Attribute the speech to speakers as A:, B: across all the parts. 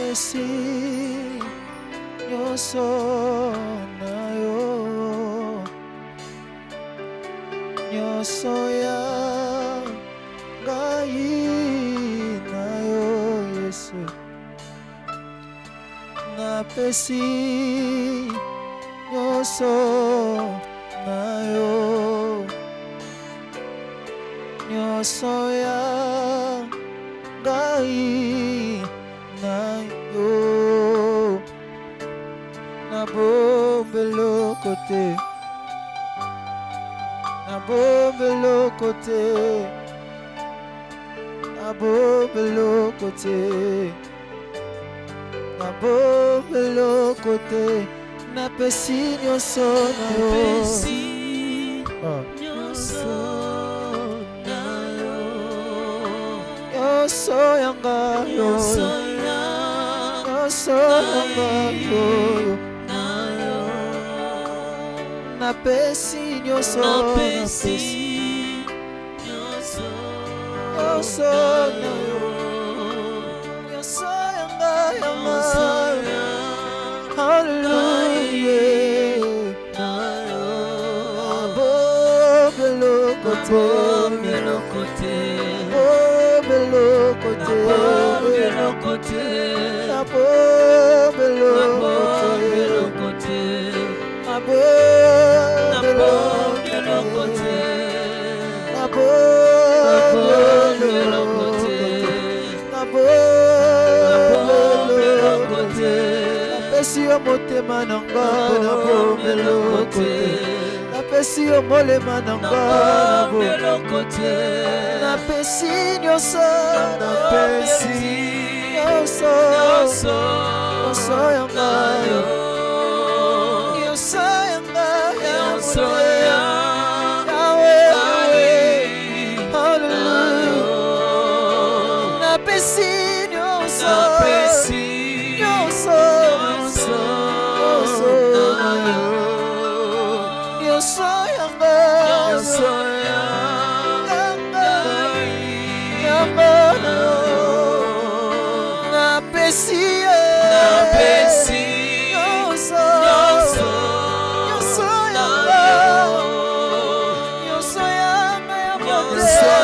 A: napesi nyonso na yo, nyonso ya ngai na yo Yesu, napesi nyonso na yo, nyonso ya ngai na yo, nabombeloko te, nabombeloko te, nabombeloko te, nabombeloko te, napesi nyonso na yo, nyonso yanga yo, nyonso yanga yo, napesi nyonso, napesi nyonso na yo, nyonso yanga yanga, hallelujah, nabombeloko te, nabombeloko te, nabombeloko te, nabombeloko te, napesi yo motema na nga, nabombeloko te, napesi yo molema na nga, napesi nyonso, napesi nyonso, nyonso yanga yo, nyonso yanga ya motema, napesi nyonso, napesi nyonso, nyonso na yo, nyonso yanga, nyonso yanga na yo, napesi napesi nyonso, nyonso yanga, nyonso yanga ya motema,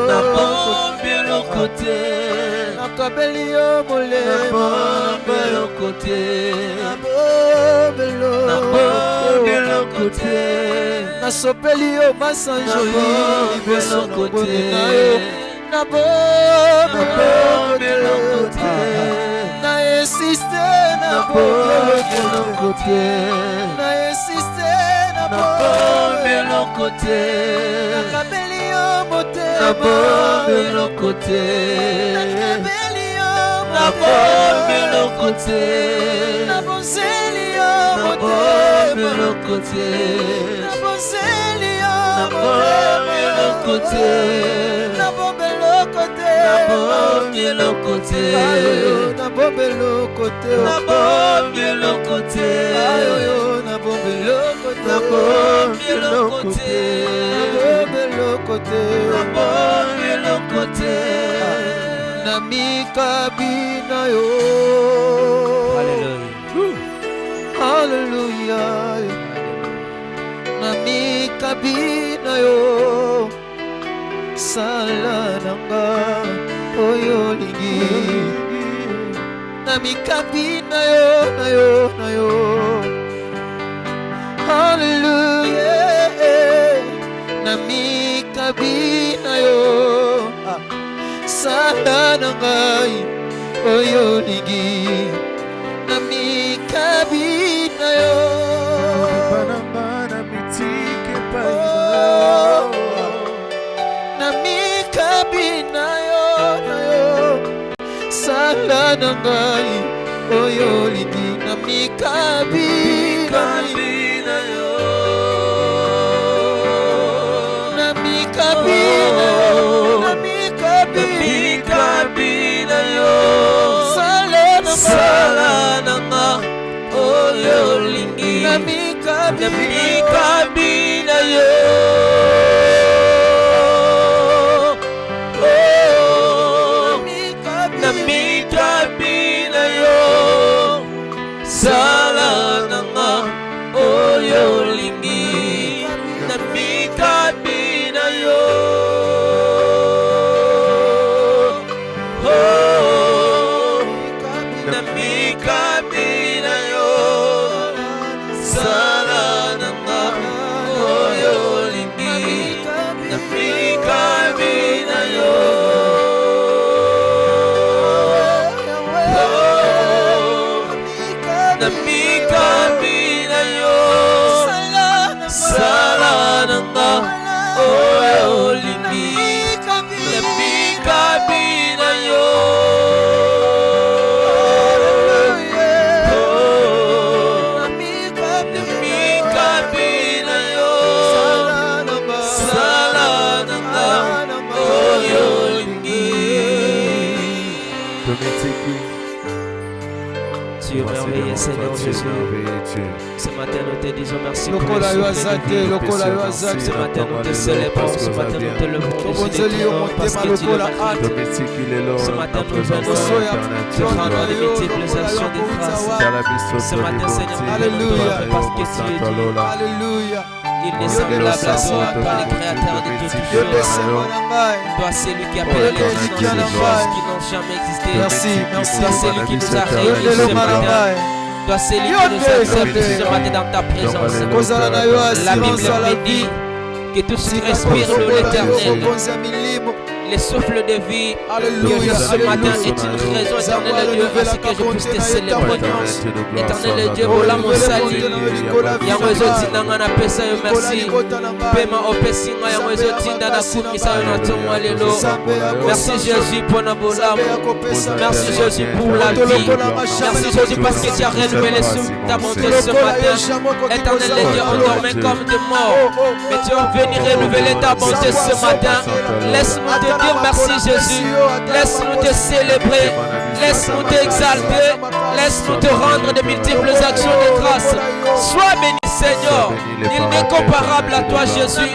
A: nabombeloko te, nakabeli yo molema, nabombeloko te, nabombeloko te, nasopeli yo masanjoli liboso na ngone na yo, nabombeloko te, na insiste nabombeloko te, na insiste nabombeloko te, nakabeli yo motema, nabombeloko te, nakabeli yo nabombeloko te, nabonzeli yo motema, nabombeloko te, nabonzeli yo nabombeloko te, nabombeloko te, nabombeloko te, nabombeloko te, nabombeloko te, nabombeloko te, nabombeloko te, nabombeloko te, nabombeloko te, namikabi na yo, hallelujah, namikabi na yo, sala nanga oyo lingi, namikabi na yo, na yo, na yo, hallelujah, namikabi na yo, sala nangai oyo lingi, namikabi na yo, namikabi na yo, na yo, sala nangai oyo lingi, namikabi na yo, namikabi na yo, namikabi na yo, sala nanga oyo lingi,
B: Namikabina yo. Namikabina yo. Sala nanga oyo lingi. Namikabina yo. Namikabina yo. Sala nanga oyo lingi. Namikabina yo. Namikabina yo. Sala nanga oyo lingi. Namikabina yo. Namikabina yo. Sala nanga oyo lingi. Tu es merveilleux, Seigneur Jésus. Ce matin, nous te disons merci pour ce matin, nous te célébrons. Ce matin, nous te levons parce que tu es magnifique. Ce matin, nous venons te rendre les multiples actions de grâce. Ce matin, Seigneur, nous te levons parce que tu es Dieu.
A: Alléluia.
B: Il est semblable à toi, toi le créateur de toutes choses. Toi, c'est lui qui a appelé les choses qui n'ont jamais existé.
A: Merci.
B: Toi, c'est lui qui nous a réunis ce matin. Toi, c'est lui qui nous accepte ce matin dans ta présence. La Bible me dit que tout ce qui respire de l'éternel, les souffles de vie, que ce matin est une raison éternelle de Dieu à ce que je puisse te célébrer. Éternel Dieu, voilà mon salut. Yango ezoti nanga na pesa yo merci. Pema opesinga yango ezoti ndana kumisa yo na tomo lelo. Merci Jésus pour na bolamu. Merci Jésus pour la vie. Merci Jésus parce que tu as renouvelé ta bonté ce matin. Éternel Dieu, on dormait comme des morts, mais tu es venu renouveler ta bonté ce matin. Laisse-nous te dire merci Jésus. Laisse-nous te célébrer. Laisse-nous t'exalter. Laisse-nous te rendre de multiples actions de grâce. Sois béni Seigneur. Il n'est comparable à toi Jésus.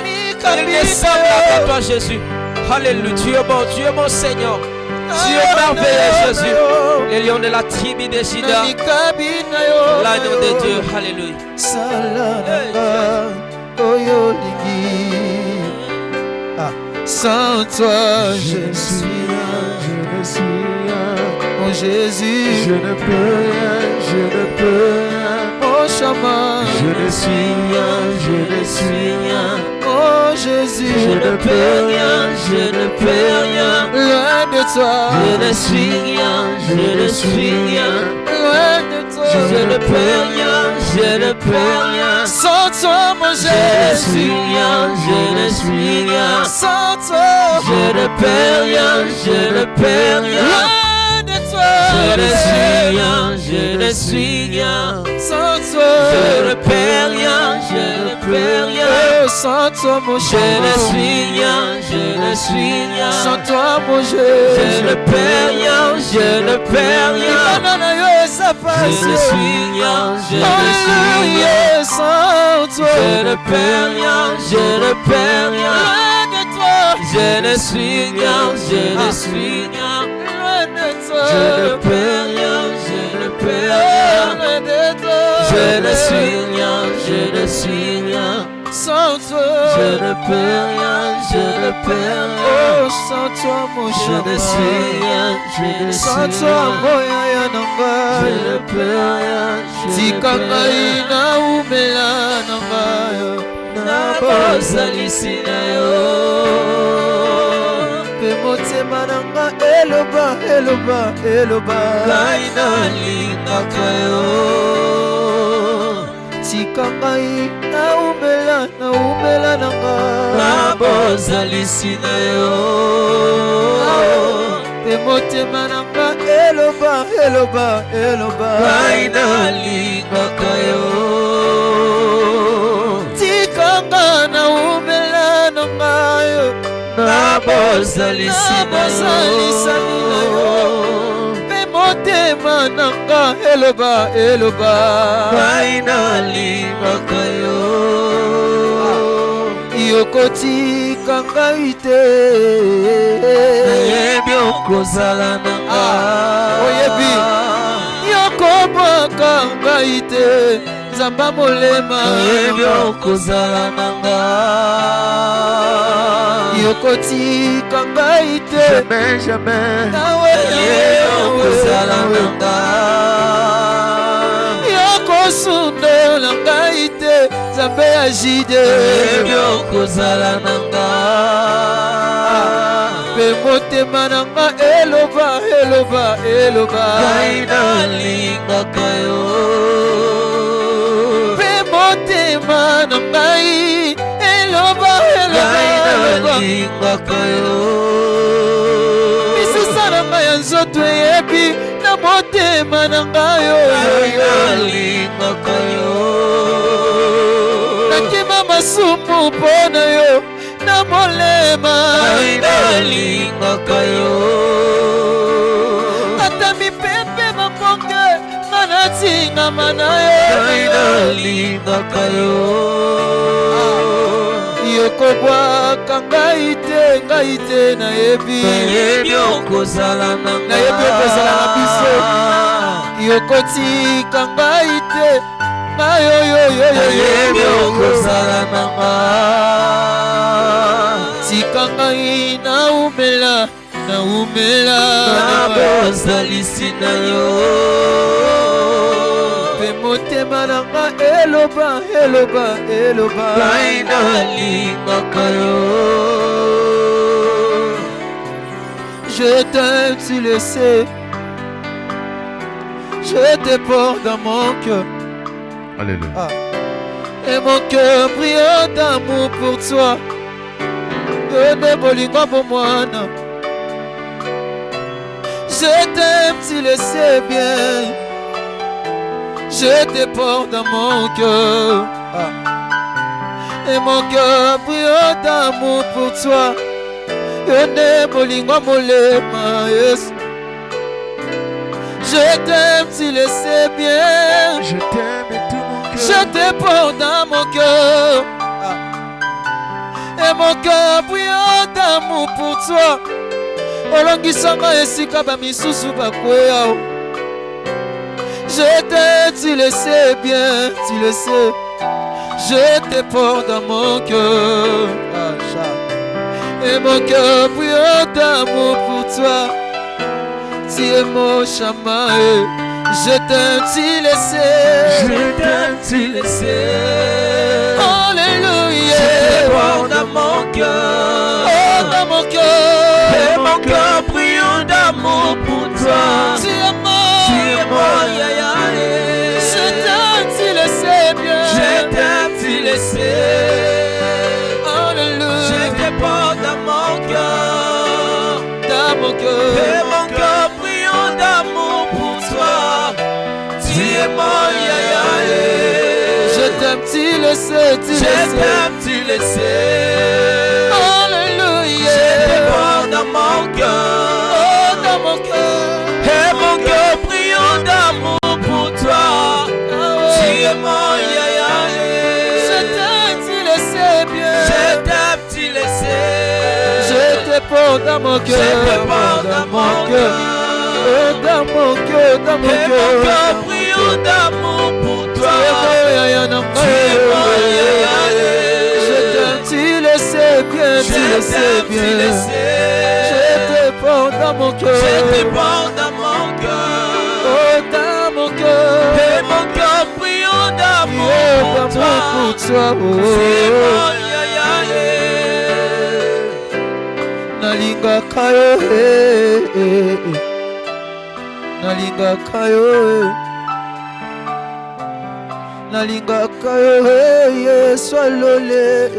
B: Il n'est semblable à toi Jésus. Alléluia. Tu es bon Seigneur. Tu es merveilleux Jésus. Le lion de la tribu de Juda. L'agneau de Dieu. Alléluia.
A: Sans toi, je ne suis rien. Oh Jésus,
C: je ne peux rien.
A: Oh chemin,
C: je ne suis rien.
A: Oh Jésus,
B: je ne peux rien.
A: Loin de toi,
B: je ne suis rien.
A: Loin de toi,
B: je ne peux rien.
A: Sans toi, mon Jésus,
B: je ne suis rien.
A: Sans toi,
B: je ne peux rien.
A: Loin de toi,
B: je ne suis rien.
A: Sans toi,
B: je ne peux rien.
A: Sans toi, mon Jésus,
B: je ne suis rien.
A: Sans toi, mon Jésus,
B: je ne peux rien.
A: Je ne suis rien. Sans toi,
B: je ne peux rien.
A: Loin de toi,
B: je ne suis rien.
A: Loin de toi,
B: je ne peux rien.
A: Loin de toi,
B: je ne suis rien.
A: Sans toi,
B: je ne peux rien.
A: Oh, sans toi, mon
B: je
A: chemin,
B: ne suis rien.
A: sans toi, moya ya nanga,
B: je ne peux rien.
A: tikangai na umela nanga yo,
B: na bozalisi na yo.
A: Pe motema nanga eloba,
B: ngai nalingaka yo.
A: tikangai na umela nanga,
B: na bozalisi na yo.
A: Pe motema nanga eloba,
B: ngai nalingaka yo.
A: tikanga na umela nanga yo,
B: na bozalisi na yo.
A: Pe motema nanga eloba,
B: ngai nalingaka yo.
A: yokotika ngai te
C: nayebi okozala na nga
A: oyebi yokobwaka ngai te nzamba molema
C: nayebi okozala na nga
A: yokotika ngai te
C: jamais
A: nawe
C: nayebi okozala na nga
A: yokosundola ngai te nzambe ya jide
C: nayebi okozala na nga
A: mpe motema na nga eloba eloba eloba
C: ngai nalingaka yo
A: mpe motema na ngai eloba eloba
C: ngai
A: eloba
C: nalingaka yo
A: misisa na ngai ya nzoto eyebi na motema na ngai
C: ngai nalingaka yo
A: nakima masumu mpo na yo na molema
C: ngai nalingaka yo
A: ata mipepe mabonge nga natingama na yo
C: ngai nalingaka yo
A: yokobwaka ngai te nayebi
C: nayebi okozala na nga
A: nayebi okozala na biso yokotika ngai te
C: nayebi okozala na nga
A: tika ngai naumela
C: na bozalisi na yo
A: mpe motema na nga eloba eloba eloba
C: ngai nalingaka yo
A: je t'aime tu le sais je te porte dans mon cœur.
D: Alléluia.
A: Et mon cœur brille d'amour pour toi. Donne bolingo pour moi. Je t'aime, tu le sais bien. Je te porte dans mon cœur. Et mon cœur brille d'amour pour toi. Donne bolingo molema. Yes. Je t'aime, tu le sais bien.
C: je t'aime et tout mon cœur
A: Je te porte dans mon cœur. Et mon cœur brille d'amour pour toi. Olongisanga esika ba misusu bakweya. Je t'aime, tu le sais bien, tu le sais. Je te porte dans mon cœur. Et mon cœur brille d'amour pour toi. Tu es mon chamae. Je t'aime, tu le sais.
C: je t'aime tu le sais
A: Alléluia.
C: je te porte dans mon cœur
A: Oh, dans mon cœur.
C: et mon cœur brille d'amour pour toi
A: Tu es mort.
C: tu es mon yaya
A: Je t'aime, tu le sais bien.
C: je t'aime tu le sais
A: Alléluia.
C: je te porte dans mon cœur
A: Dans mon cœur.
C: et mon cœur brille d'amour pour toi tu es mon yaya
A: Je t'aime, tu le sais, tu le
C: je
A: sais.
C: t'aime tu le sais
A: Alléluia.
C: je te porte dans mon cœur
A: Oh, dans mon cœur.
C: et mon cœur brille d'amour pour toi
A: Ah
C: tu
A: ouais.
C: es mon yaya
A: Je t'aime, tu le sais bien.
C: je t'aime tu le sais
A: Je te porte dans mon cœur.
C: je te porte dans mon cœur
A: Oh, dans mon cœur, dans mon
C: et mon cœur
A: cœur.
C: brille d'amour pour
A: Tu
C: toi
A: es mon yaya na
C: tu es mon yaya
A: Je t'aime, tu le sais bien,
C: je
A: tu le sais
C: t'aime tu le
A: bien. Je
C: sais
A: te porte dans mon cœur.
C: je te porte dans mon cœur
A: Oh, dans mon cœur.
C: et mon cœur brille d'amour
A: Oh,
C: pour
A: d'amour
C: toi
A: pour toi.
C: tu es
A: Oh,
C: mon yaya
A: nalingaka yo, nalingaka yo, nalingaka yo, Yesu alole,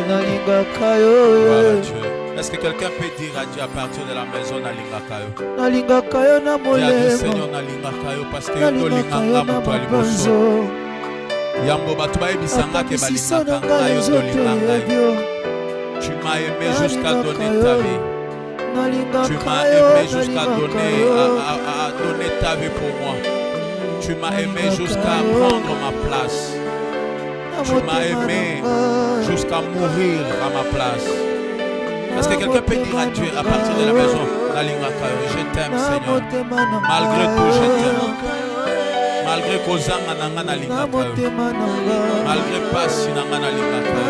A: nalingaka yo,
E: Voilà, Dieu. Est-ce que quelqu'un peut dire à Dieu à partir de la maison Nalingakayo?
A: nalingaka yo na
E: Dis à Dieu,
A: molemo,
E: Seigneur Nalingakayo, parce que yo
A: nalingaka yo
E: linganga
A: na
E: moto ali boso.
A: mabanzo,
E: Yambo batu bayebisanga ke
A: atamisisa na
E: balingaka
A: ngai
E: yo
A: nzoto
E: tolinganga
A: yebi
E: yo.
A: yo,
E: Tu m'as aimé
A: Nalingaka
E: jusqu'à donner
A: yo.
E: ta vie. Tu
A: nalingaka
E: m'as
A: yo,
E: aimé jusqu'à
A: nalingaka
E: donner,
A: yo,
E: à donner ta vie pour moi. Tu m'as aimé
A: Nalingaka
E: jusqu'à
A: yo.
E: prendre ma place. Tu m'as aimé jusqu'à mourir à ma place. Est-ce que quelqu'un peut dire à Dieu à partir de la maison, je t'aime Seigneur. Malgré tout, je t'aime. Malgré Kozanga nanga na lingaka. Malgré Pasi nanga na lingaka.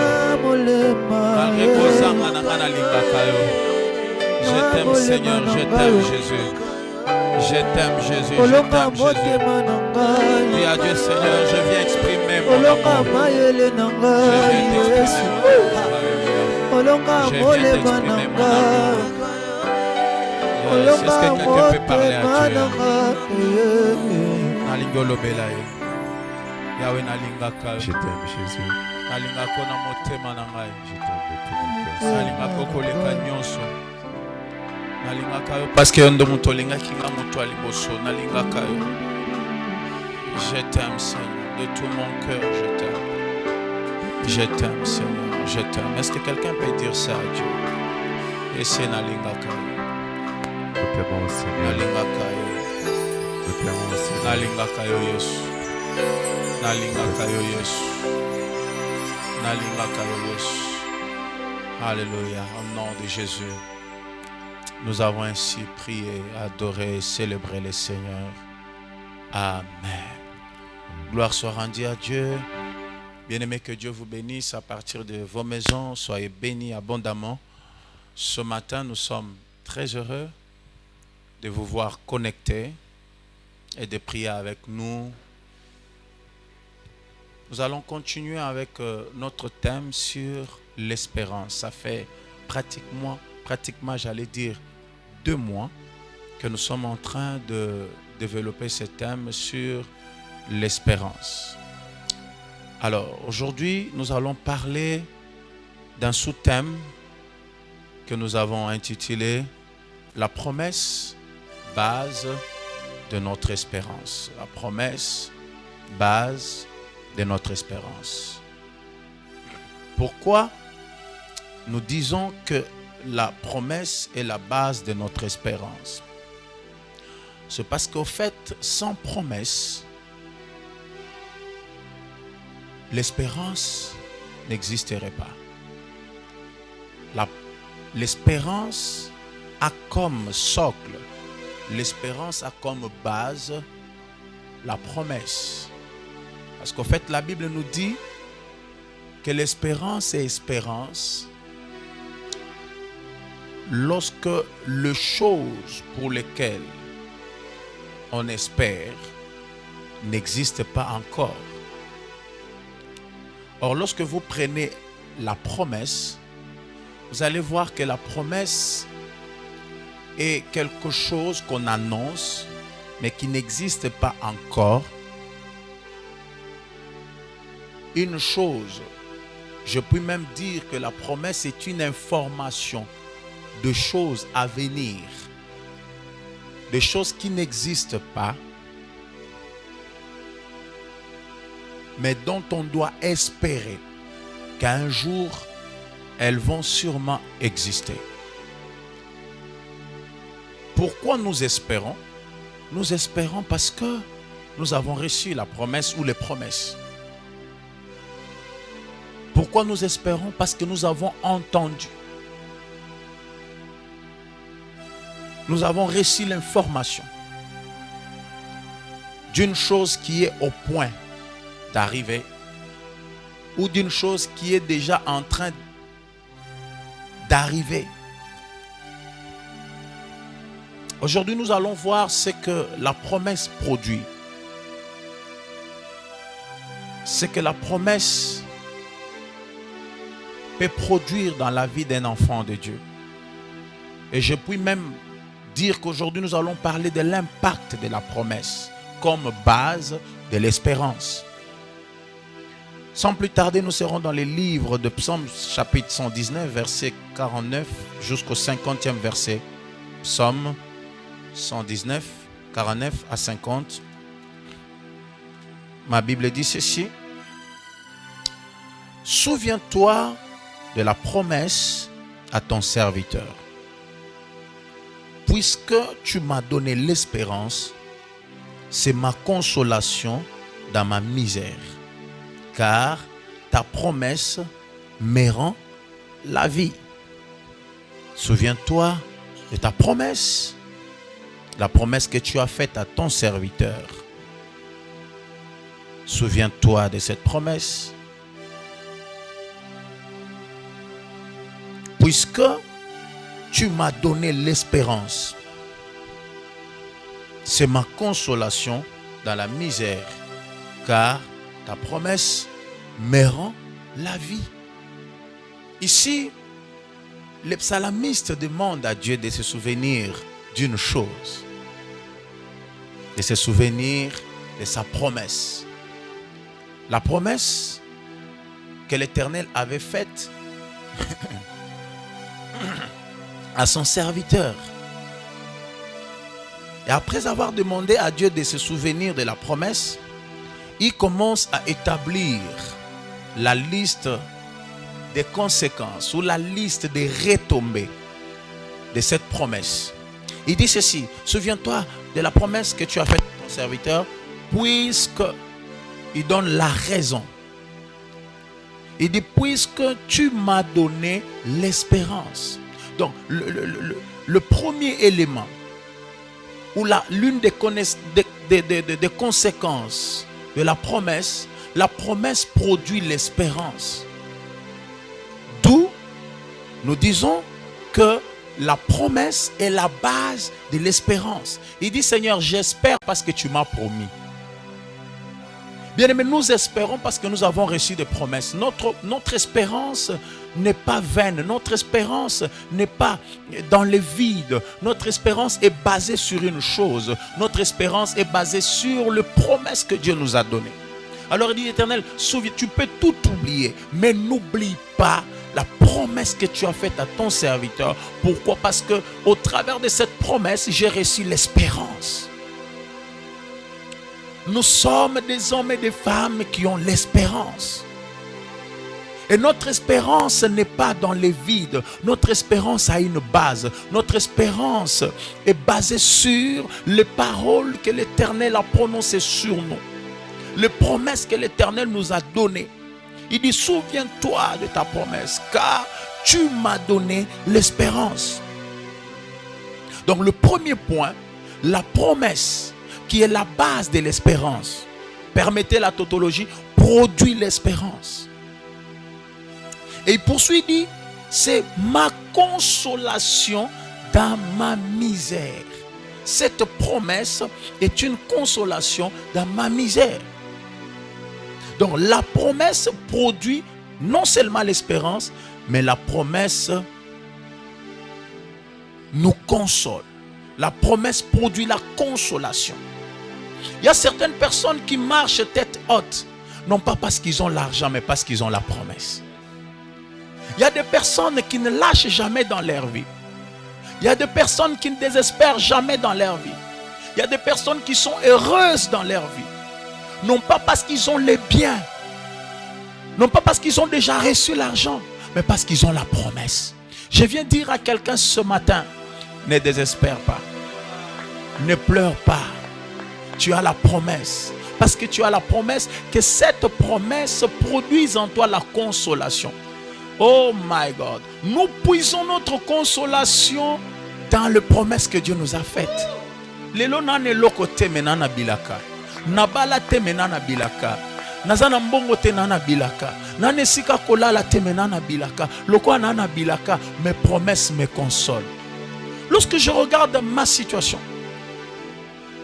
E: Malgré Kozanga nanga na lingaka. Je t'aime Seigneur, je t'aime Jésus. Je t'aime Jésus, je t'aime Jésus. Dis à Dieu Seigneur, je viens exprimer mon amour. Je viens t'exprimer mon amour. Je viens t'exprimer mon amour. Est-ce que quelqu'un peut parler à Dieu? Nalingolo belaye. Yahweh nalingaka.
D: Je t'aime Jésus.
E: Nalingako na motema na ngai.
D: Je t'aime de tout mon cœur.
E: Nalingako koleka nyonso. Nalingaka yo parce que ndo moto lingaki nga moto aliboso. Nalingaka yo. Je t'aime Seigneur. De tout mon cœur je t'aime. Je t'aime Seigneur. Je t'aime. Est-ce que quelqu'un peut dire ça à Dieu? Et c'est nalingaka yo.
D: Nous t'aimons Seigneur.
E: Nalingaka yo.
D: Nous t'aimons Seigneur.
E: Nalingaka yo Yesu. Nalingaka yo Yesu. Nalingaka yo Yesu. Alléluia. Au nom de Jésus. Nous avons ainsi prié, adoré, célébré le Seigneur. Amen. Gloire soit rendue à Dieu. Bien-aimés, que Dieu vous bénisse à partir de vos maisons. Soyez bénis abondamment. Ce matin, nous sommes très heureux de vous voir connectés et de prier avec nous. Nous allons continuer avec notre thème sur l'espérance. Ça fait pratiquement, j'allais dire, 2 mois que nous sommes en train de développer ce thème sur l'espérance. Alors, aujourd'hui, nous allons parler d'un sous-thème que nous avons intitulé « La promesse, base de notre espérance ». La promesse, base de notre espérance. Pourquoi nous disons que la promesse est la base de notre espérance? C'est parce qu'au fait, sans promesse, l'espérance n'existerait pas. L'espérance a comme socle, l'espérance a comme base la promesse. Parce qu'au fait, la Bible nous dit que l'espérance est espérance lorsque les choses pour lesquelles on espère n'existent pas encore. Or, lorsque vous prenez la promesse, vous allez voir que la promesse est quelque chose qu'on annonce, mais qui n'existe pas encore. Une chose, je peux même dire que la promesse est une information de choses à venir, de choses qui n'existent pas, mais dont on doit espérer qu'un jour, elles vont sûrement exister. Pourquoi nous espérons? Nous espérons parce que nous avons reçu la promesse ou les promesses. Pourquoi nous espérons? Parce que nous avons entendu. Nous avons reçu l'information d'une chose qui est au point d'arriver ou d'une chose qui est déjà en train d'arriver. Aujourd'hui, nous allons voir ce que la promesse produit. Ce que la promesse peut produire dans la vie d'un enfant de Dieu. Et je puis même dire qu'aujourd'hui, nous allons parler de l'impact de la promesse comme base de l'espérance. Sans plus tarder, nous serons dans les livres de Psaume chapitre 119, verset 49 jusqu'au 50e verset. Psaume 119, 49 à 50. Ma Bible dit ceci. Souviens-toi de la promesse à ton serviteur. Puisque tu m'as donné l'espérance, c'est ma consolation dans ma misère. Car ta promesse me rend la vie. Souviens-toi de ta promesse, la promesse que tu as faite à ton serviteur. Souviens-toi de cette promesse. Puisque tu m'as donné l'espérance, c'est ma consolation dans la misère, car ta promesse me rend la vie. Ici, le psalamiste demande à Dieu de se souvenir d'une chose, de se souvenir de sa promesse. La promesse que l'Éternel avait faite à son serviteur. Et après avoir demandé à Dieu de se souvenir de la promesse, il commence à établir la liste des conséquences ou la liste des retombées de cette promesse. Il dit ceci: souviens-toi de la promesse que tu as faite à ton serviteur, puisque il donne la raison. Il dit puisque tu m'as donné l'espérance. Donc le premier élément ou l'une des conséquences de la promesse produit l'espérance. D'où nous disons que la promesse est la base de l'espérance. Il dit Seigneur, j'espère parce que tu m'as promis. Bien-aimés, nous espérons parce que nous avons reçu des promesses. Notre espérance n'est pas vaine. Notre espérance n'est pas dans le vide. Notre espérance est basée sur une chose. Notre espérance est basée sur les promesses que Dieu nous a données. Alors il dit Éternel, souviens, tu peux tout oublier, mais n'oublie pas la promesse que tu as faite à ton serviteur. Pourquoi? Parce que au travers de cette promesse, j'ai reçu l'espérance. Nous sommes des hommes et des femmes qui ont l'espérance. Et notre espérance n'est pas dans les vides. Notre espérance a une base. Notre espérance est basée sur les paroles que l'Éternel a prononcées sur nous. Les promesses que l'Éternel nous a données. Il dit, souviens-toi de ta promesse, car tu m'as donné l'espérance. Donc le premier point, la promesse qui est la base de l'espérance, permettez la tautologie, produit l'espérance. Et il poursuit, dit, c'est ma consolation dans ma misère. Cette promesse est une consolation dans ma misère. Donc la promesse produit non seulement l'espérance, mais la promesse nous console. La promesse produit la consolation. Il y a certaines personnes qui marchent tête haute, non pas parce qu'ils ont l'argent, mais parce qu'ils ont la promesse. Il y a des personnes qui ne lâchent jamais dans leur vie. Il y a des personnes qui ne désespèrent jamais dans leur vie. Il y a des personnes qui sont heureuses dans leur vie. Non pas parce qu'ils ont les biens, non pas parce qu'ils ont déjà reçu l'argent, mais parce qu'ils ont la promesse. Je viens dire à quelqu'un ce matin, ne désespère pas, ne pleure pas. Tu as la promesse. Parce que tu as la promesse, que cette promesse produise en toi la consolation. Oh my God. Nous puisons notre consolation dans les promesses que Dieu nous a faites. Lelo nane loko te menana bilaka. Nabala te menana bilaka. Nazana mbongo te nana bilaka. Nane sika kolala te menana bilaka. Loko nana bilaka. Mes promesses me consolent. Lorsque je regarde ma situation,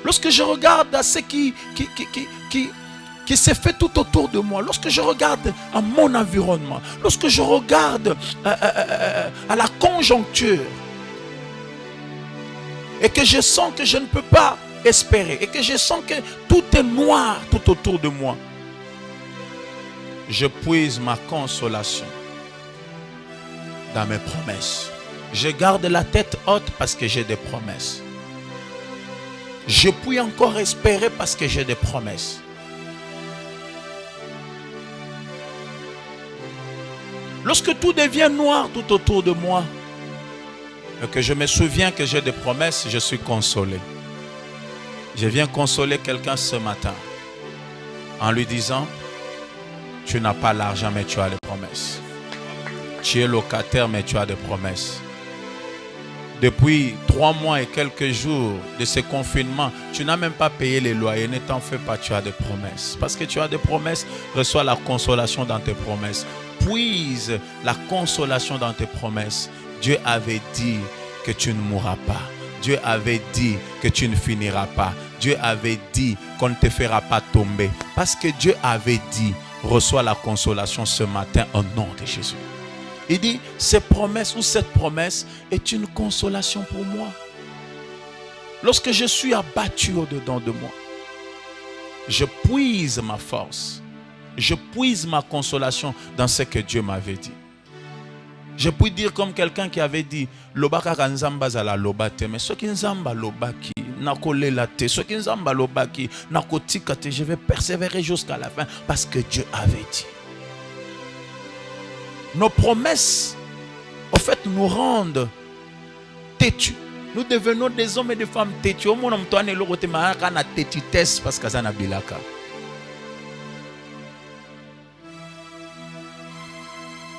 E: lorsque je regarde à ce qui s'est fait tout autour de moi, lorsque je regarde à mon environnement, lorsque je regarde à la conjoncture, et que je sens que je ne peux pas espérer, et que je sens que tout est noir tout autour de moi, je puise ma consolation dans mes promesses. Je garde la tête haute parce que j'ai des promesses. Je puis encore espérer parce que j'ai des promesses. Lorsque tout devient noir tout autour de moi, et que je me souviens que j'ai des promesses, je suis consolé. Je viens consoler quelqu'un ce matin en lui disant, Tu n'as pas l'argent, mais tu as des promesses. Tu es locataire, mais tu as des promesses. Depuis 3 mois et quelques jours de ce confinement, tu n'as même pas payé les loyers. Ne t'en fais pas, tu as des promesses. Parce que tu as des promesses, reçois la consolation dans tes promesses. Puise la consolation dans tes promesses. Dieu avait dit que tu ne mourras pas. Dieu avait dit que tu ne finiras pas. Dieu avait dit qu'on ne te fera pas tomber. Parce que Dieu avait dit, reçois la consolation ce matin au nom de Jésus. Il dit, ces promesses ou cette promesse est une consolation pour moi. Lorsque je suis abattu au-dedans de moi, je puise ma force. Je puise ma consolation dans ce que Dieu m'avait dit. Je puis dire comme quelqu'un qui avait dit, Lobaka kanzamba zala lobate, mais ce qui nzamba lobaki, nakole late, ce qui nzamba lobaki, nakotikate, je vais persévérer jusqu'à la fin parce que Dieu avait dit. Nos promesses, au fait, nous rendent têtus. Nous devenons des hommes et des femmes têtus.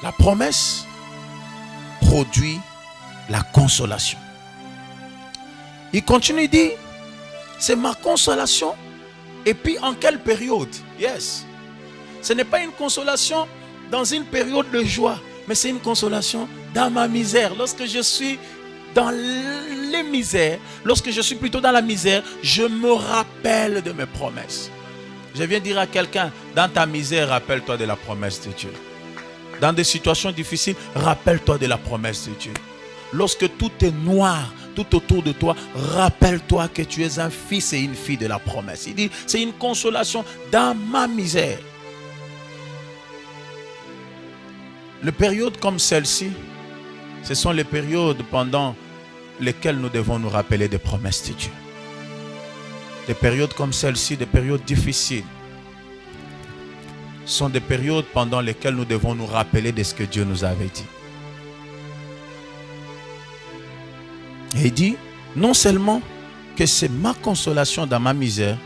E: La promesse produit la consolation. Il continue, il dit, c'est ma consolation. Et puis en quelle période? Yes. Ce n'est pas une consolation dans une période de joie, mais c'est une consolation dans ma misère. Lorsque je suis dans les misères, lorsque je suis plutôt dans la misère, je me rappelle de mes promesses. Je viens dire à quelqu'un, dans ta misère, rappelle-toi de la promesse de Dieu. Dans des situations difficiles, rappelle-toi de la promesse de Dieu. Lorsque tout est noir, tout autour de toi, rappelle-toi que tu es un fils et une fille de la promesse. Il dit, c'est une consolation dans ma misère. Les périodes comme celle-ci, ce sont les périodes pendant lesquelles nous devons nous rappeler des promesses de Dieu. Des périodes comme celle-ci, des périodes difficiles, sont des périodes pendant lesquelles nous devons nous rappeler de ce que Dieu nous avait dit. Et il dit, non seulement que c'est ma consolation dans ma misère,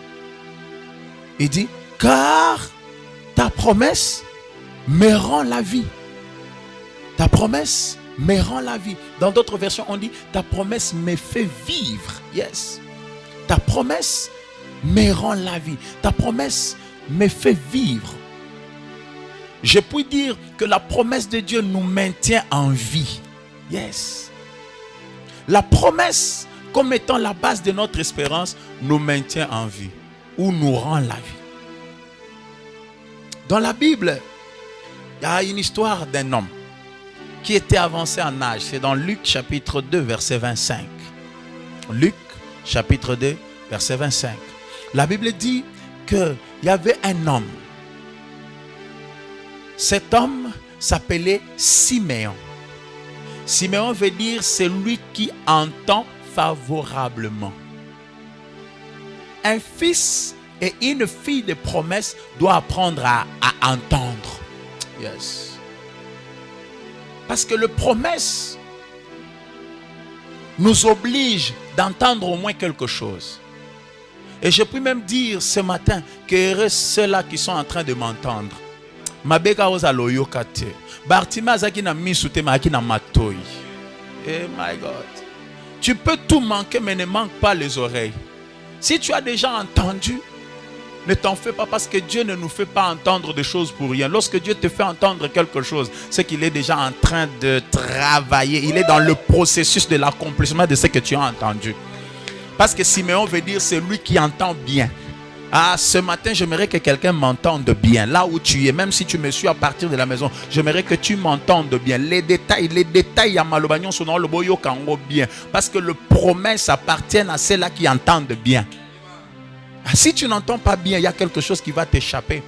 E: il dit, car ta promesse me rend la vie. Ta promesse me rend la vie. Dans d'autres versions, on dit, ta promesse me fait vivre. Yes. Ta promesse me rend la vie. Ta promesse me fait vivre. Je puis dire que la promesse de Dieu nous maintient en vie. Yes. La promesse, comme étant la base de notre espérance, nous maintient en vie ou nous rend la vie. Dans la Bible, il y a une histoire d'un homme qui était avancé en âge. C'est dans Luc chapitre 2, verset 25. Luc chapitre 2, verset 25. La Bible dit qu'il y avait un homme. Cet homme s'appelait Siméon. Siméon veut dire celui qui entend favorablement. Un fils et une fille de promesse doivent apprendre à entendre. Yes. Parce que le promesse nous oblige d'entendre au moins quelque chose. Et je peux même dire ce matin que heureux ceux-là qui sont en train de m'entendre. Mabeka oza loyokate. Bartima zaki na misute ma ki na matoi. Eh my God. Tu peux tout manquer mais ne manque pas les oreilles. Si tu as déjà entendu, ne t'en fais pas parce que Dieu ne nous fait pas entendre des choses pour rien. Lorsque Dieu te fait entendre quelque chose, c'est qu'il est déjà en train de travailler. Il est dans le processus de l'accomplissement de ce que tu as entendu. Parce que Siméon veut dire c'est lui qui entend bien. Ah, ce matin, j'aimerais que quelqu'un m'entende bien. Là où tu es, même si tu me suis à partir de la maison, j'aimerais que tu m'entendes bien. Les détails, à Malobagnon, sont dans le boyo kango bien. Parce que les promesses appartiennent à ceux-là qui entendent bien. Si tu n'entends pas bien, il y a quelque chose qui va t'échapper.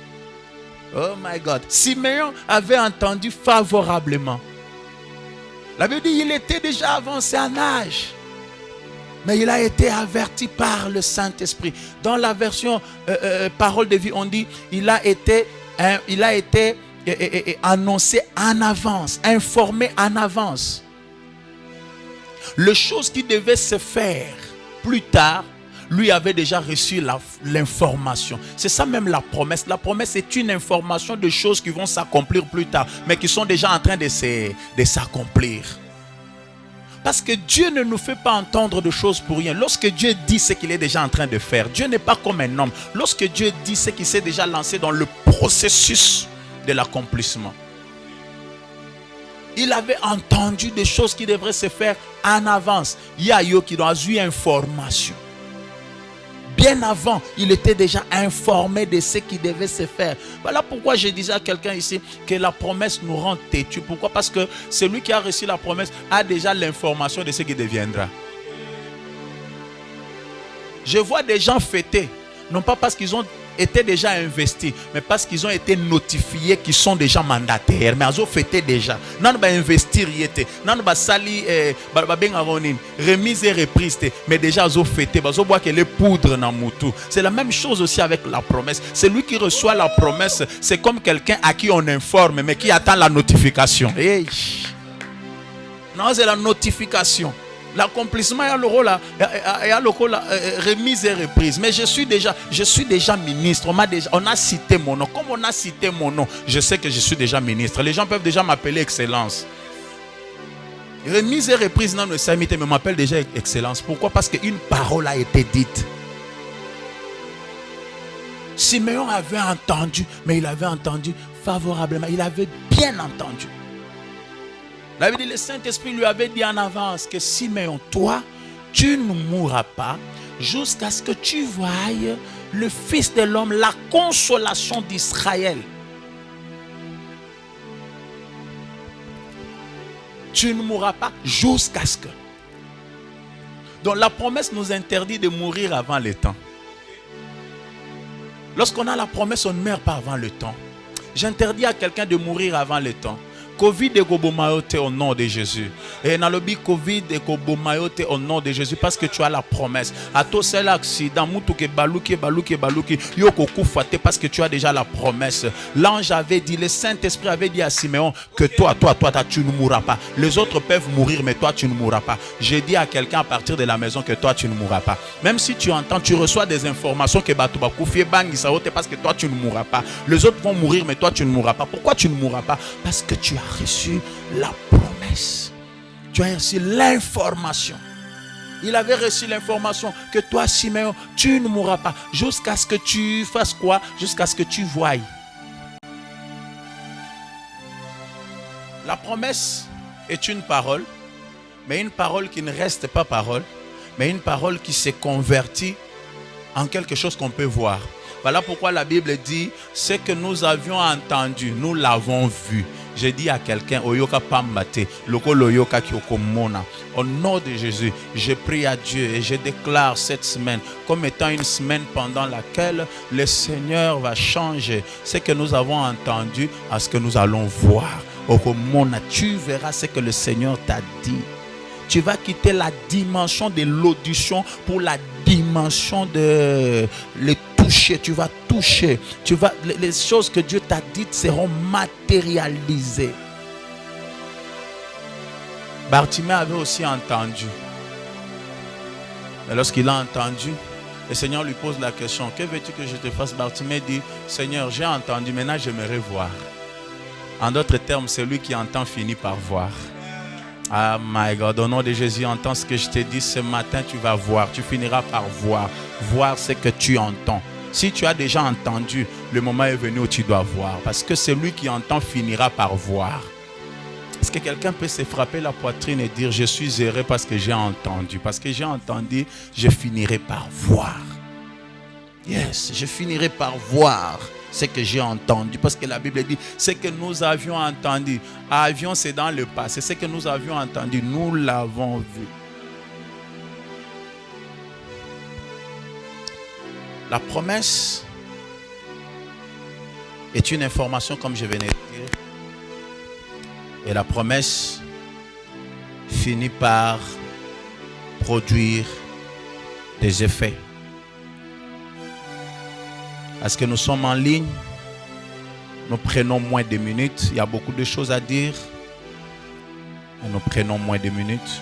E: Oh my God. Siméon avait entendu favorablement. La Bible dit il était déjà avancé en âge. Mais il a été averti par le Saint-Esprit. Dans la version Parole de vie, on dit il a été annoncé en avance, informé en avance. Les choses qui devaient se faire plus tard, lui avait déjà reçu l'information. C'est ça même la promesse. La promesse est une information de choses qui vont s'accomplir plus tard, mais qui sont déjà en train de s'accomplir. Parce que Dieu ne nous fait pas entendre de choses pour rien. Lorsque Dieu dit ce qu'il est déjà en train de faire, Dieu n'est pas comme un homme. Lorsque Dieu dit ce qu'il s'est déjà lancé dans le processus de l'accomplissement. Il avait entendu des choses qui devraient se faire en avance. Il y a eu qui doit eu information. Bien avant, il était déjà informé de ce qui devait se faire. Voilà pourquoi je disais à quelqu'un ici que la promesse nous rend têtus. Pourquoi? Parce que celui qui a reçu la promesse a déjà l'information de ce qui deviendra. Je vois des gens fêter, non pas parce qu'ils ont été déjà investis, mais parce qu'ils ont été notifiés qu'ils sont déjà mandataires. Mais ils ont fêté déjà. Non, pas investir, non, pas sali, remise et reprise. Mais déjà, ils ont fêté. Ils ont boit que les poudres dans moutou. C'est la même chose aussi avec la promesse. Celui qui reçoit la promesse, c'est comme quelqu'un à qui on informe, mais qui attend la notification. Hey. Non, c'est la notification. L'accomplissement, il y a le rôle, remise et reprise. Mais je suis déjà ministre. On a cité mon nom. Comme on a cité mon nom, je sais que je suis déjà ministre. Les gens peuvent déjà m'appeler Excellence. Remise et reprise, non, mais m'appelle déjà Excellence. Pourquoi? Parce qu'une parole a été dite. Siméon avait entendu, mais il avait entendu favorablement. Il avait bien entendu. La Bible dit, le Saint-Esprit lui avait dit en avance que Siméon, toi, tu ne mourras pas jusqu'à ce que tu voies le Fils de l'homme, la consolation d'Israël. Tu ne mourras pas jusqu'à ce que. Donc la promesse nous interdit de mourir avant le temps. Lorsqu'on a la promesse, on ne meurt pas avant le temps. J'interdis à quelqu'un de mourir avant le temps. Covid et Gobomayote au nom de Jésus. Et dans le but Covid et Gobomayote au nom de Jésus parce que tu as la promesse. À toi c'est l'accident, mutuke baluki yoko kufate parce que tu as déjà la promesse. L'ange avait dit, le Saint-Esprit avait dit à Siméon que toi tu ne mourras pas. Les autres peuvent mourir mais toi tu ne mourras pas. J'ai dit à quelqu'un à partir de la maison que toi tu ne mourras pas. Même si tu entends, tu reçois des informations que batuba kufie bangi saote parce que toi tu ne mourras pas. Les autres vont mourir mais toi tu ne mourras pas. Pourquoi tu ne mourras pas? Parce que tu as reçu la promesse. Tu as reçu l'information. Il avait reçu l'information que toi, Siméon, tu ne mourras pas jusqu'à ce que tu fasses quoi? Jusqu'à ce que tu voies. La promesse est une parole, mais une parole qui ne reste pas parole, mais une parole qui se convertit en quelque chose qu'on peut voir. Voilà pourquoi la Bible dit, ce que nous avions entendu, nous l'avons vu. J'ai dit à quelqu'un, Oyoka Pambate, Loko Loyoka Kyoko Mona. Au nom de Jésus, je prie à Dieu et je déclare cette semaine comme étant une semaine pendant laquelle le Seigneur va changer ce que nous avons entendu à ce que nous allons voir. Oko Mona, tu verras ce que le Seigneur t'a dit. Tu vas quitter la dimension de l'audition pour la dimension de le toucher. Tu vas toucher. Les choses que Dieu t'a dites seront matérialisées. Bartimée avait aussi entendu. Mais lorsqu'il a entendu, le Seigneur lui pose la question, que veux-tu que je te fasse? Bartimée dit, Seigneur, j'ai entendu, maintenant j'aimerais voir. En d'autres termes, celui qui entend finit par voir. Ah my God, au nom de Jésus, entends ce que je te dis ce matin, tu vas voir, tu finiras par voir. Voir ce que tu entends. Si tu as déjà entendu, le moment est venu où tu dois voir. Parce que celui qui entend finira par voir. Est-ce que quelqu'un peut se frapper la poitrine et dire, je suis heureux parce que j'ai entendu. Parce que j'ai entendu, je finirai par voir. Yes, je finirai par voir ce que j'ai entendu. Parce que la Bible dit, ce que nous avions entendu. Avions, c'est dans le passé. Ce que nous avions entendu, nous l'avons vu. La promesse est une information, comme je venais de dire. Et la promesse finit par produire des effets. Est-ce que nous sommes en ligne? Nous prenons moins de minutes. Il y a beaucoup de choses à dire. Et nous prenons moins de minutes.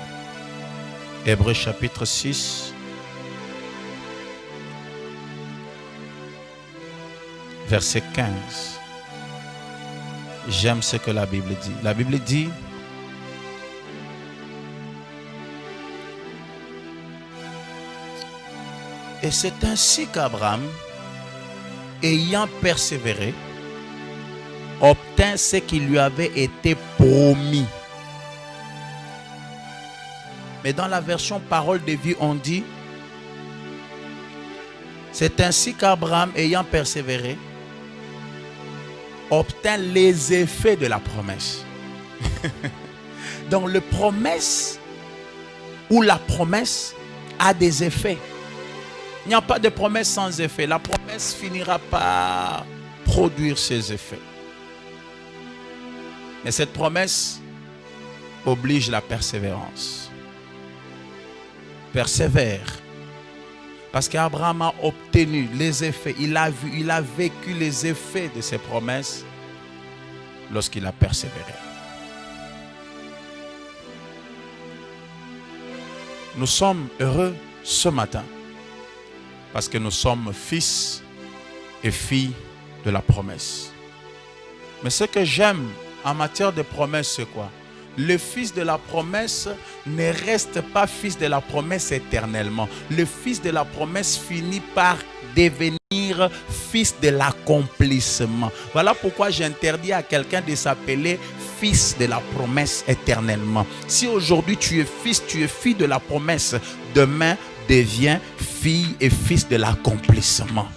E: Hébreux chapitre 6. verset 15. J'aime ce que la Bible dit. La Bible dit, et c'est ainsi qu'Abraham, ayant persévéré, obtint ce qui lui avait été promis. Mais dans la version Parole de vie, on dit, c'est ainsi qu'Abraham, ayant persévéré, obtint les effets de la promesse. Donc, la promesse a des effets. Il n'y a pas de promesse sans effet. La promesse finira par produire ses effets. Mais cette promesse oblige la persévérance. Persévère. Parce qu'Abraham a obtenu les effets. Il a vécu les effets de ses promesses lorsqu'il a persévéré. Nous sommes heureux ce matin parce que nous sommes fils et filles de la promesse. Mais ce que j'aime en matière de promesse, c'est quoi? Le fils de la promesse ne reste pas fils de la promesse éternellement. Le fils de la promesse finit par devenir fils de l'accomplissement. Voilà pourquoi j'interdis à quelqu'un de s'appeler fils de la promesse éternellement. Si aujourd'hui tu es fils, tu es fille de la promesse, demain deviens fille et fils de l'accomplissement.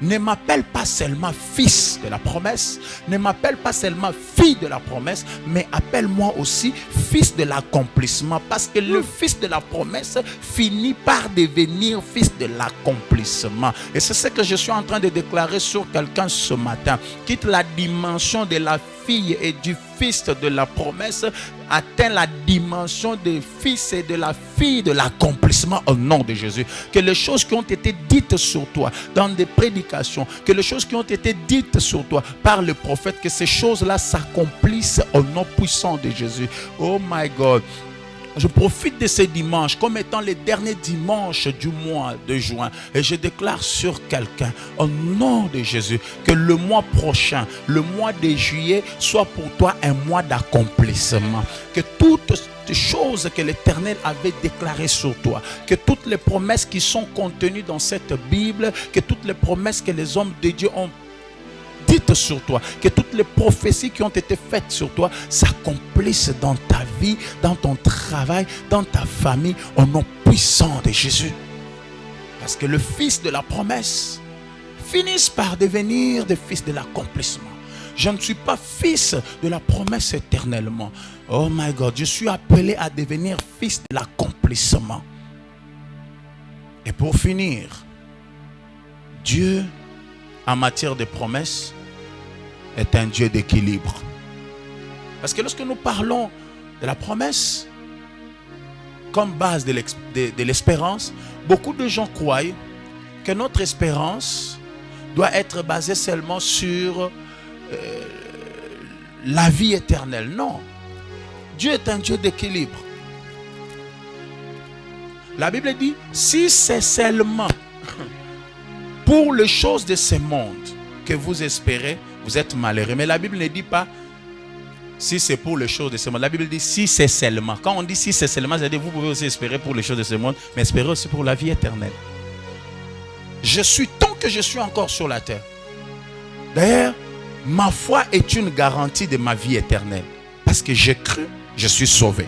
E: Ne m'appelle pas seulement fils de la promesse, ne m'appelle pas seulement fille de la promesse, mais appelle-moi aussi fils de l'accomplissement, parce que le fils de la promesse finit par devenir fils de l'accomplissement. Et c'est ce que je suis en train de déclarer sur quelqu'un ce matin. Quitte la dimension de la fille et du fils de la promesse, atteint la dimension des fils et de la fille de l'accomplissement au nom de Jésus. Que les choses qui ont été dites sur toi dans des prédications, que les choses qui ont été dites sur toi par le prophète, que ces choses-là s'accomplissent au nom puissant de Jésus. Oh my God. Je profite de ces dimanches comme étant les derniers dimanches du mois de juin et je déclare sur quelqu'un au nom de Jésus que le mois prochain, le mois de juillet, soit pour toi un mois d'accomplissement. Que toutes les choses que l'Éternel avait déclarées sur toi, que toutes les promesses qui sont contenues dans cette Bible, que toutes les promesses que les hommes de Dieu ont dites sur toi, que toutes les prophéties qui ont été faites sur toi s'accomplissent dans ta vie, dans ton travail, dans ta famille, au nom puissant de Jésus. Parce que le fils de la promesse finit par devenir des fils de l'accomplissement. Je ne suis pas fils de la promesse éternellement. Oh my God, je suis appelé à devenir fils de l'accomplissement. Et pour finir, Dieu, en matière de promesses, est un Dieu d'équilibre. Parce que lorsque nous parlons de la promesse comme base de l'espérance, beaucoup de gens croient que notre espérance doit être basée seulement sur la vie éternelle. Non. Dieu est un Dieu d'équilibre. La Bible dit, si c'est seulement pour les choses de ce monde que vous espérez, vous êtes malheureux. Mais la Bible ne dit pas si c'est pour les choses de ce monde. La Bible dit si c'est seulement. Quand on dit si c'est seulement, c'est-à-dire vous pouvez aussi espérer pour les choses de ce monde, mais espérer aussi pour la vie éternelle. Je suis tant que je suis encore sur la terre. D'ailleurs, ma foi est une garantie de ma vie éternelle. Parce que j'ai cru, je suis sauvé.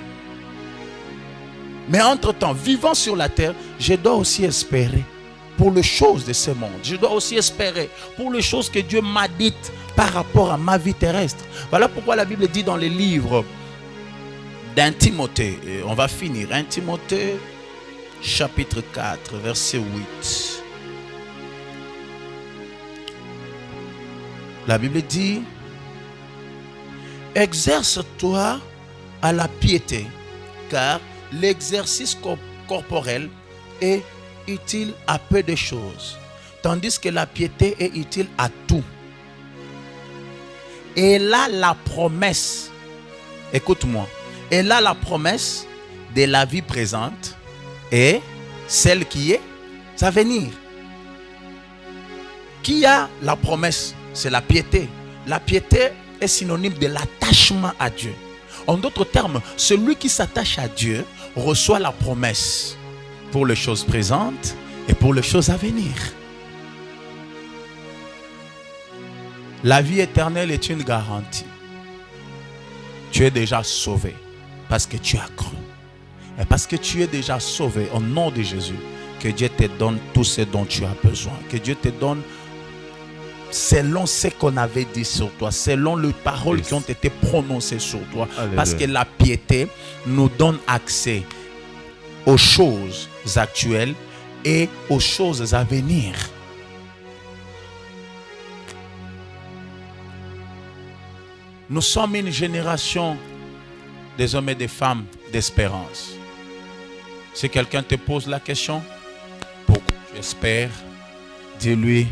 E: Mais entre-temps, vivant sur la terre, je dois aussi espérer pour les choses de ce monde. Je dois aussi espérer pour les choses que Dieu m'a dites par rapport à ma vie terrestre. Voilà pourquoi la Bible dit dans les livres d'Un Timothée, et on va finir, 1 Timothée chapitre 4 verset 8. La Bible dit, exerce-toi à la piété, car l'exercice corporel est utile à peu de choses, tandis que la piété est utile à tout. Et là, la promesse, écoute-moi, et là, la promesse de la vie présente est celle qui est à venir. Qui a la promesse? C'est la piété. La piété est synonyme de l'attachement à Dieu. En d'autres termes, celui qui s'attache à Dieu reçoit la promesse pour les choses présentes et pour les choses à venir. La vie éternelle est une garantie. Tu es déjà sauvé parce que tu as cru. Et parce que tu es déjà sauvé au nom de Jésus, que Dieu te donne tout ce dont tu as besoin. Que Dieu te donne selon ce qu'on avait dit sur toi, selon les paroles qui ont été prononcées sur toi. Alléluia. Parce que la piété nous donne accès aux choses actuelles et aux choses à venir. Nous sommes une génération des hommes et des femmes d'espérance. Si quelqu'un te pose la question, pourquoi tu espères? Dis-lui,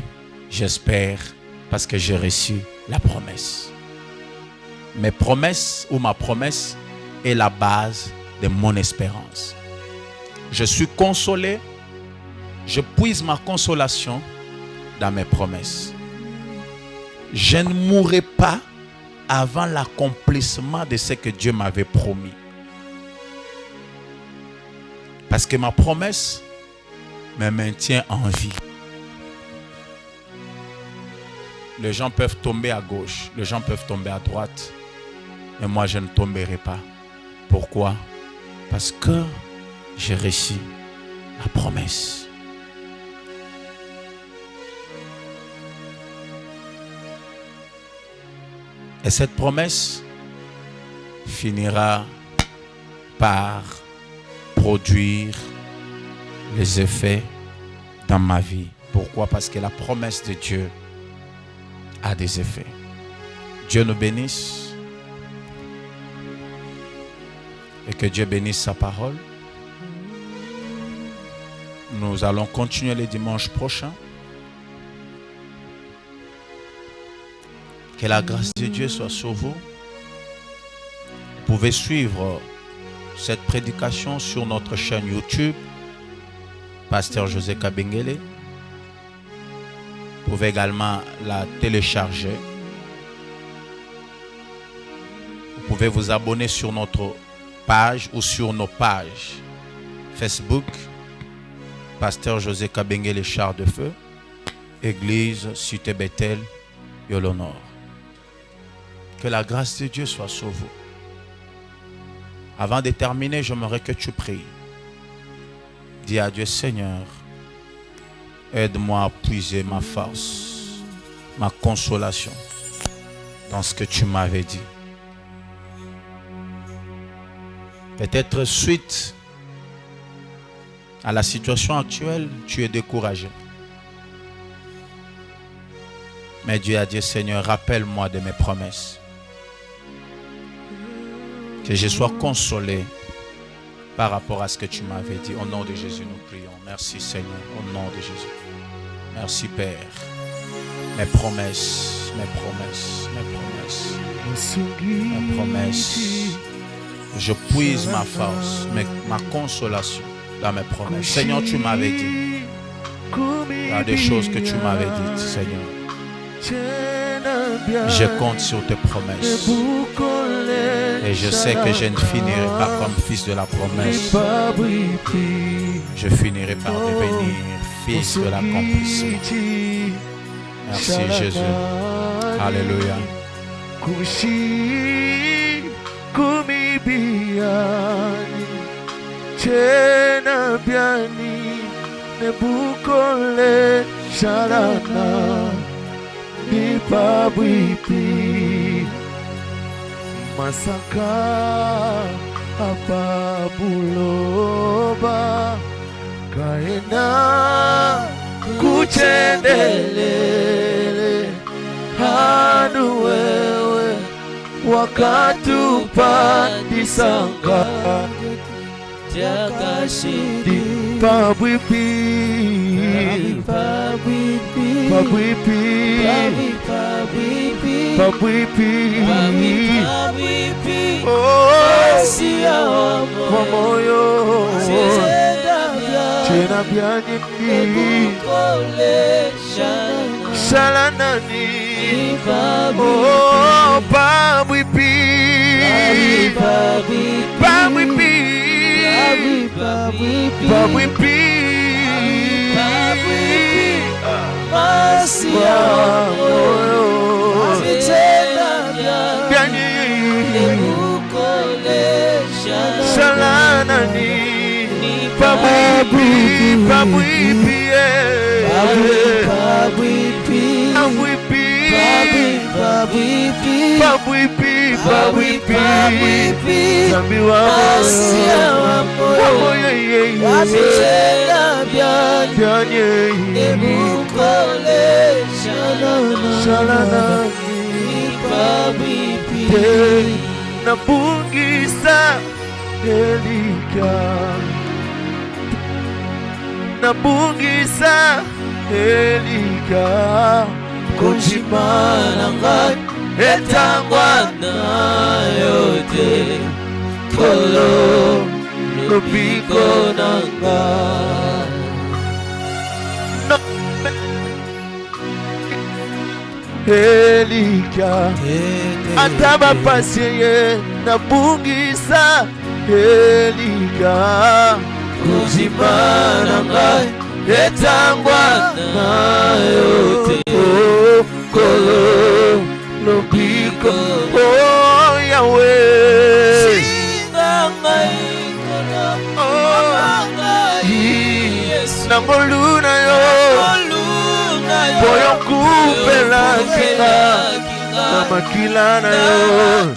E: j'espère parce que j'ai reçu la promesse. Mes promesses ou ma promesse est la base de mon espérance. Je suis consolé, je puise ma consolation dans mes promesses. Je ne mourrai pas avant l'accomplissement de ce que Dieu m'avait promis. Parce que ma promesse me maintient en vie. Les gens peuvent tomber à gauche, les gens peuvent tomber à droite, mais moi je ne tomberai pas. Pourquoi? Parce que j'ai reçu la promesse. Et cette promesse finira par produire les effets dans ma vie. Pourquoi? Parce que la promesse de Dieu a des effets. Dieu nous bénisse et que Dieu bénisse sa parole. Nous allons continuer les dimanches prochains. Que la grâce de Dieu soit sur vous. Vous pouvez suivre cette prédication sur notre chaîne YouTube, Pasteur José Kabengele. Vous pouvez également la télécharger. Vous pouvez vous abonner sur notre page ou sur nos pages Facebook, Pasteur José Kabengele Char de Feu, Église Cité Bethel, Yolonor. Que la grâce de Dieu soit sur vous. Avant de terminer, j'aimerais que tu pries. Dis à Dieu, Seigneur, aide-moi à puiser ma force, ma consolation dans ce que tu m'avais dit. Peut-être suite à la situation actuelle, tu es découragé. Mais Dieu a dit, Seigneur, rappelle-moi de mes promesses. Que je sois consolé par rapport à ce que tu m'avais dit. Au nom de Jésus, nous prions. Merci Seigneur, au nom de Jésus. Merci Père. Mes promesses, mes promesses, mes promesses, mes promesses. Je puise ma force, ma consolation dans mes promesses. Seigneur, tu m'avais dit. Il y a des choses que tu m'avais dites, Seigneur. Je compte sur tes promesses. Et je sais que je ne finirai pas comme fils de la promesse. Je finirai par devenir fils de l'accomplissement. Merci Jésus. Alléluia.
C: Masaka apa buloba kaena kuchendelele hanu wewe wakatupa disanga jakashidi pabwipi kwa moyo tena byani Shalanani oh Babwipi Babwipi Babwipi Masia moyo Biani Shalanani Babwipi Babwipi Zambi wa moyo Nabungisa Elika Nabungisa Elika Konjimana ngai etangwa na yote Kolo lupiko na ngai Elika Ataba pasiye nabungisa Elika Konjimana ngai etangwa na yote Kolo lupiko oh Yahweh Nangoluna yo Boyo kupela kinga Namakila na yo